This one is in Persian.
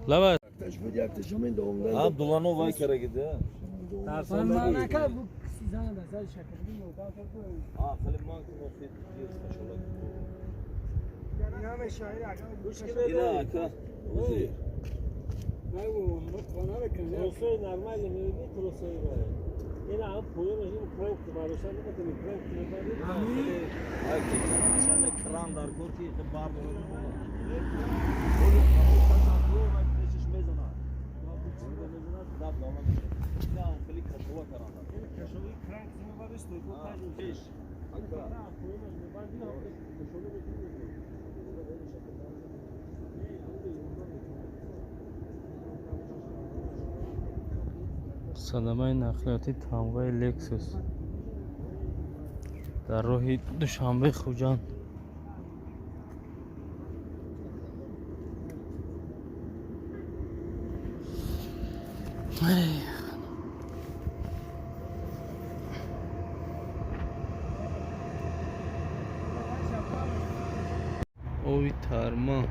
لباس تشبیه یک تشمین دوم Abdullah'ın vay kere gidiyor. من نکرد بود سیزن دسته شکر بیم و خیلی ما که مفید نیست ماشاءالله. این همه شاید اگر گوش اینا که وزیر. نگو مطمئنه بکنه تروسوی نرمال میبینی تروسوی باید این هم پویه میشیم کرایب که بارشان نمیتونی کرایب که میبینی Ay ki şöyle kran dar korki bar da کشوی کرنگ زمین بارش توی بود تاجو کش نه پویه میشیم باندی هم کشوی میکنیم صدمه نقلیاتی تاموای لکسوس در راه دوشنبه خوجان. اوی ترما